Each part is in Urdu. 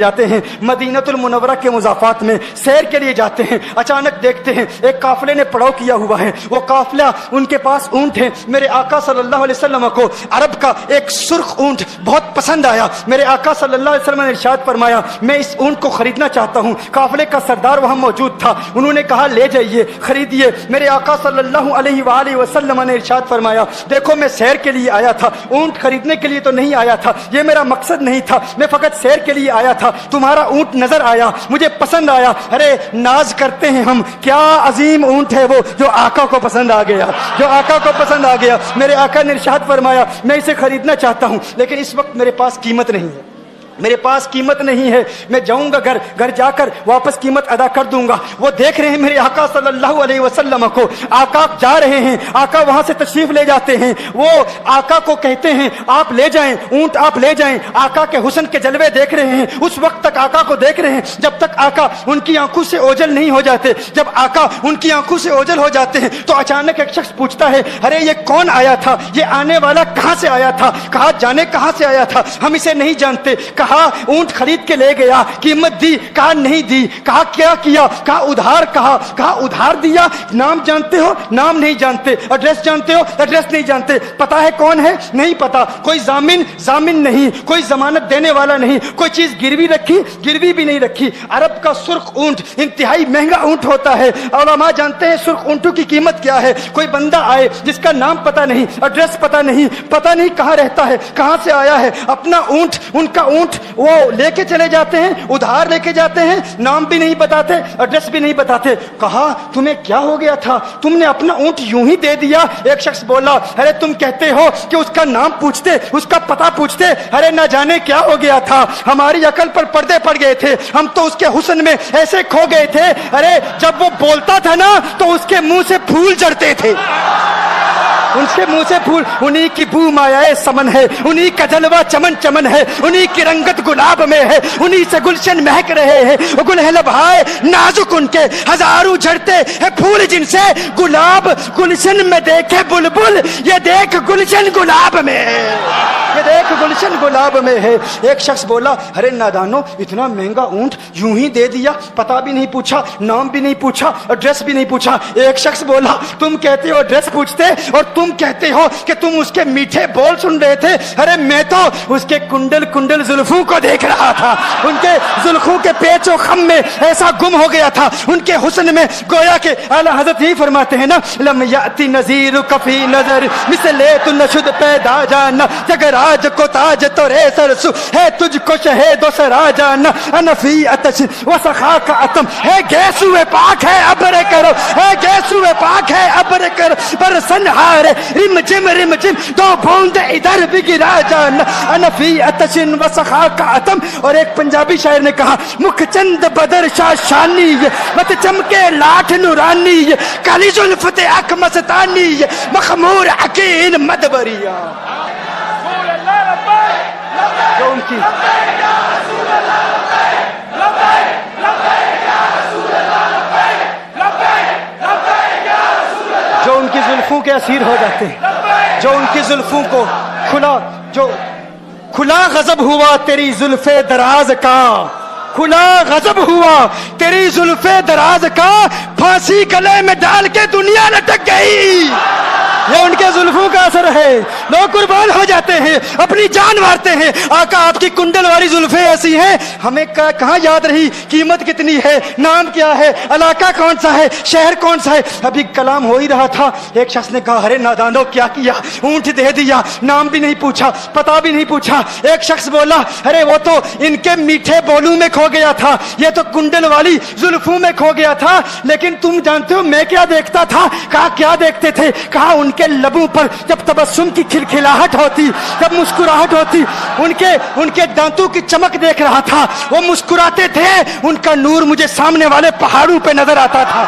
جاتے ہیں مدینۃ المنورہ کے مضافات میں سیر کے لیے جاتے ہیں، اچانک دیکھتے ہیں ایک قافلے نے پڑاؤ کیا ہوا ہے، وہ قافلہ ان کے پاس اونٹ ہے۔ میرے آقا صلی اللہ علیہ وسلم کو عرب کا ایک سرخ اونٹ بہت پسند آیا۔ میرے آقا صلی اللہ علیہ وسلم نے ارشاد فرمایا میں اس اونٹ کو خریدنا چاہتا ہوں۔ قافلے کا سردار وہاں موجود تھا، انہوں نے کہا لے جائیے، خریدیے۔ میرے آقا صلی اللہ علیہ وآلہ وسلم نے ارشاد فرمایا دیکھو میں سیر کے لیے آیا تھا، اونٹ خریدنے کے لیے تو نہیں آیا تھا، یہ میرا مقصد نہیں تھا، میں فقط سیر کے لیے آیا تھا۔ تمہارا اونٹ نظر آیا، مجھے پسند آیا۔ ارے ناز کرتے ہیں ہم، کیا عظیم اونٹ ہے وہ جو آقا کو پسند آ گیا، جو آقا کو پسند آ گیا۔ میرے آقا نے ارشاد فرمایا میں اسے خریدنا چاہتا ہوں لیکن اس وقت میرے پاس قیمت نہیں ہے، میرے پاس قیمت نہیں ہے، میں جاؤں گا گھر جا کر واپس قیمت ادا کر دوں گا۔ وہ دیکھ رہے ہیں میرے آقا صلی اللہ علیہ وسلم کو، آقا جا رہے ہیں، آقا وہاں سے تشریف لے جاتے ہیں، وہ آقا کو کہتے ہیں آپ لے جائیں اونٹ، آپ لے جائیں۔ آقا کے حسن کے جلوے دیکھ رہے ہیں، اس وقت تک آقا کو دیکھ رہے ہیں جب تک آقا ان کی آنکھوں سے اوجھل نہیں ہو جاتے۔ جب آقا ان کی آنکھوں سے اوجھل ہو جاتے ہیں تو اچانک ایک شخص پوچھتا ہے ارے یہ کون آیا تھا، یہ آنے والا کہاں سے آیا تھا؟ کہا جانے کہاں سے آیا تھا، ہم اسے نہیں جانتے۔ کہا اونٹ خرید کے لے گیا، قیمت دی، کہا نہیں دی۔ کہا کیا کیا، کہا ادھار، کہا ادھار دیا۔ نام جانتے ہو، نام نہیں جانتے۔ ایڈریس جانتے ہو، ایڈریس نہیں جانتے۔ پتا ہے کون ہے، نہیں پتا۔ کوئی ضامن نہیں، کوئی ضمانت دینے والا نہیں، کوئی چیز گروی رکھی، گروی بھی نہیں رکھی۔ عرب کا سرخ اونٹ انتہائی مہنگا اونٹ ہوتا ہے، علماء جانتے ہیں سرخ اونٹوں کی قیمت کیا ہے۔ کوئی بندہ آئے جس کا نام پتا نہیں، ایڈریس پتا نہیں کہاں رہتا ہے، کہاں سے آیا ہے، اپنا اونٹ، ان کا اونٹ وہ لے کے چلے جاتے ہیں، ادھار لے کے جاتے ہیں، نام بھی نہیں بتاتے، ایڈریس بھی نہیں بتاتے۔ کہا تمہیں کیا ہو گیا تھا، تم نے اپنا اونٹ یوں ہی دے دیا؟ ایک شخص بولا ارے تم کہتے ہو کہ اس کا نام پوچھتے، اس کا پتہ پوچھتے، ارے نہ جانے کیا ہو گیا تھا، ہماری عقل پر پردے پڑ گئے تھے، ہم تو اس کے حسن میں ایسے کھو گئے تھے۔ ارے جب وہ بولتا تھا نا تو اس کے منہ سے پھول جھڑتے تھے، ان کے منہ سے پھول۔ انہی کی بو مایائے سمن ہے، انہی کا جلوہ چمن چمن ہے، انہی کی رنگت گلاب میں ہے، انہی سے گلشن مہک رہے ہیں۔ گل ہے لبہائے نازک ان کے، ہزاروں جھڑتے ہیں پھول جن سے گلاب گلشن میں دیکھے بلبل، یہ دیکھ گلشن گلاب میں ہے، یہ دیکھ گلشن گلاب میں ہے۔ ایک شخص بولا ارے نادانو اتنا مہنگا اونٹ یوں ہی دے دیا، پتہ بھی نہیں پوچھا، نام بھی نہیں پوچھا، ایڈریس بھی نہیں پوچھا۔ ایک شخص بولا تم کہتے ہو ایڈریس پوچھتے اور تم کہتے ہو کہ تم اس کے میٹھے بول سن رہے تھے، ارے میں تو اس کے کنڈل زلفوں کو دیکھ رہا تھا، ان کے زلفوں کے پیچ و خم میں ایسا گم ہو گیا تھا، ان کے حسن میں گویا کہ اعلیٰ حضرت ہی فرماتے ہیں نا لم یاتی نذیر کفی نظر مثل تو نشد پیدا جانا، جگر آج کو تاج تو رے سرسو ہے تجھ کو شہید و سرا جانا، انفی اتش و سخا کا اتم ہے گیسو پاک ہے ابر کرو، ہے گیسو پاک ہے ابر کرو، پر سنہار رم جم دو بوند ادھر بھی گرا جانا، انفی اتشن و سخا کا اتم۔ اور ایک پنجابی شاعر نے کہا مکھ چند بدر شاہ شانی، مت چمکے لاٹھ نورانی، کالی زلفت اک مستانی، مخمور عقین مدبریہ۔ جو ان کی جو ان کی زلفوں کے اسیر ہو جاتے ہیں، جو ان کی زلفوں کو کھلا غضب ہوا تیری زلف دراز کا، کھلا غضب ہوا تیری زلف دراز کا، پھانسی گلے میں ڈال کے دنیا لٹک گئی۔ یہ ان کے زلفوں کا اثر ہے، لوگ قربان ہو جاتے ہیں، اپنی جان مارتے ہیں۔ آقا آپ کی کنڈل والی زلفیں ایسی ہیں، ہمیں کہاں یاد رہی قیمت کتنی ہے، نام کیا ہے، علاقہ کون سا ہے، شہر کون سا ہے۔ ابھی کلام ہو ہی رہا تھا، ایک شخص نے کہا ارے نادانو کیا کیا، اونٹ دے دیا، نام بھی نہیں پوچھا، پتہ بھی نہیں پوچھا۔ ایک شخص بولا ارے وہ تو ان کے میٹھے بولوں میں کھو گیا تھا، یہ تو کنڈل والی زلفوں میں کھو گیا تھا، لیکن تم جانتے ہو میں کیا دیکھتا تھا؟ کہا کیا دیکھتے تھے؟ کہا ان کے لبوں پر جب تبسم کی کھلکھلاہٹ ہوتی، جب مسکراہٹ ہوتی، ان کے دانتوں کی چمک دیکھ رہا تھا، وہ مسکراتے تھے، ان کا نور مجھے سامنے والے پہاڑوں پہ نظر آتا تھا،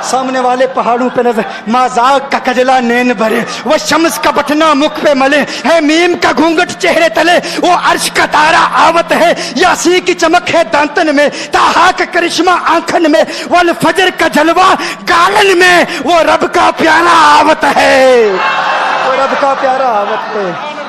سامنے والے پہاڑوں پہ نظر۔ مازاق کا کجلا نین بھرے، وہ شمس کا بٹنا مکھ پہ ملے، ہے میم کا گھونگٹ چہرے تلے، وہ عرش کا تارا آوت ہے، یاسی کی چمک ہے دانتن میں، تاہا کا کرشمہ آنکھن میں، والفجر کا جلوہ گالن میں، وہ رب کا پیارا آوت ہے، وہ رب کا پیارا آوت ہے۔